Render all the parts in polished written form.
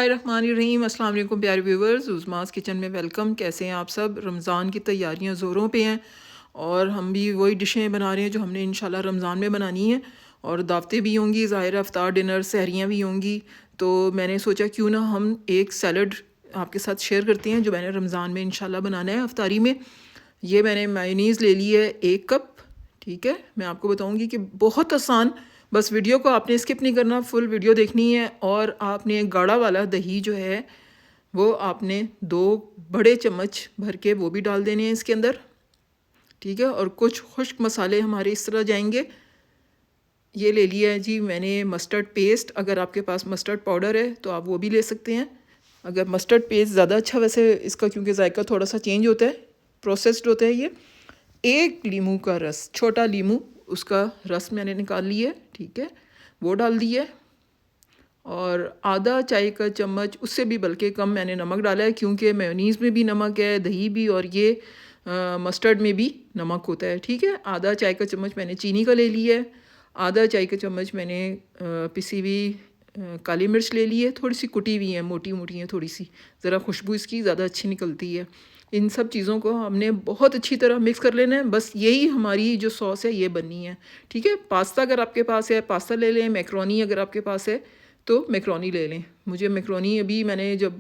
बिस्मिल्लाहिर्रहमानिर्रहीम। अस्सलाम वालेकुम प्यारे व्यूवर्स, उज़मास किचन में वेलकम। कैसे हैं आप सब? रमज़ान की तैयारियां ज़ोरों पे हैं और हम भी वही डिशें बना रहे हैं जो हमने इंशाल्लाह रमज़ान में बनानी है। और दावतें भी होंगी, ज़ाहिर है अफ्तार डिनर सहरियाँ भी होंगी। तो मैंने सोचा क्यों ना हम एक सैलड आपके साथ शेयर करते हैं जो मैंने रमज़ान में इंशाल्लाह बनाना है अफ्तारी में। ये मैंने मायोनीज़ ले ली है 1 कप। ठीक है, मैं आपको बताऊंगी कि बहुत आसान, बस वीडियो को आपने स्किप नहीं करना, फुल वीडियो देखनी है। और आपने गाढ़ा वाला दही जो है वो आपने 2 बड़े चम्मच भर के वो भी डाल देने हैं इसके अंदर। ठीक है, और कुछ खुश्क मसाले हमारे इस तरह जाएंगे। ये ले लिया है जी मैंने मस्टर्ड पेस्ट। अगर आपके पास मस्टर्ड पाउडर है तो आप वो भी ले सकते हैं। अगर मस्टर्ड पेस्ट ज़्यादा अच्छा वैसे इसका, क्योंकि जायका थोड़ा सा चेंज होता है, प्रोसेस्ड होता है ये। 1 लीमू का रस, छोटा लीमू, उसका रस मैंने निकाल लिया है। ठीक है, वो डाल दिया है। और आधा चाय का चम्मच, उससे भी बल्कि कम, मैंने नमक डाला है, क्योंकि मेयोनीज़ में भी नमक है, दही भी, और ये मस्टर्ड में भी नमक होता है। ठीक है, आधा चाय का चम्मच मैंने चीनी का ले लिया है। आधा चाय का चम्मच मैंने पिसी हुई काली मिर्च ले ली है, थोड़ी सी कुटी हुई है, मोटी मोटी है थोड़ी सी, ज़रा खुशबू इसकी ज़्यादा अच्छी निकलती है। इन सब चीज़ों को हमने बहुत अच्छी तरह मिक्स कर लेना है। बस यही हमारी जो सॉस है ये बननी है। ठीक है, पास्ता अगर आपके पास है पास्ता ले लें, मैक्रोनी अगर आपके पास है तो मैक्रोनी ले लें। मुझे मैक्रोनी अभी मैंने जब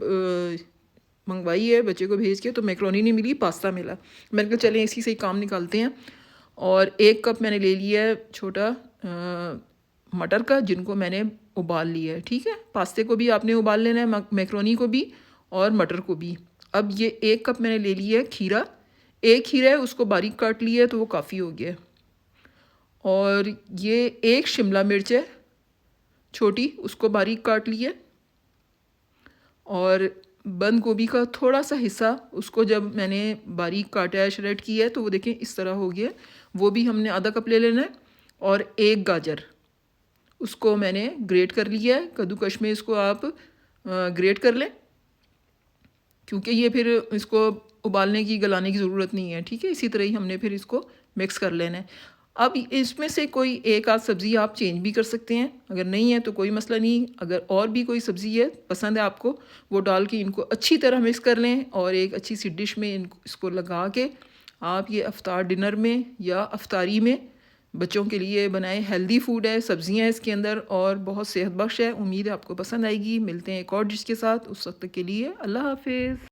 मंगवाई है बच्चे को भेज के तो मैक्रोनी नहीं मिली, पास्ता मिला। मैंने कहा चलें इसी से ही काम निकालते हैं। और 1 कप मैंने ले लिया है छोटा मटर का, जिनको मैंने उबाल लिया है। ठीक है, पास्ते को भी आपने उबाल लेना है, मैक्रोनी को भी और मटर को भी। अब ये 1 कप मैंने ले लिया है खीरा। 1 खीरा है, उसको बारीक काट लिया है तो वो काफ़ी हो गया है। और ये 1 शिमला मिर्च है छोटी, उसको बारीक काट लिया। और बंद गोभी का थोड़ा सा हिस्सा, उसको जब मैंने बारीक काटा है, श्रेड किया है, तो वो देखें इस तरह हो गया, वो भी हमने आधा कप ले लेना है। और 1 गाजर, उसको मैंने ग्रेट कर लिया है। कद्दूकश में इसको आप ग्रेट कर लें, क्योंकि ये फिर इसको उबालने की, गलाने की ज़रूरत नहीं है। ठीक है, इसी तरह ही हमने फिर इसको मिक्स कर लेना है। अब इसमें से कोई एक आध सब्ज़ी आप चेंज भी कर सकते हैं, अगर नहीं है तो कोई मसला नहीं। अगर और भी कोई सब्ज़ी है पसंद है आपको, वो डाल के इनको अच्छी तरह मिक्स कर लें और एक अच्छी सी डिश में इसको लगा के आप ये अफ्तार डिनर में या अफ्तारी में बच्चों के लिए बनाएं। हेल्दी फूड है, सब्ज़ियाँ हैं इसके अंदर और बहुत सेहत बख्श है। उम्मीद है आपको पसंद आएगी। मिलते हैं एक और डिश के साथ, उस वक्त के लिए अल्लाह हाफिज़।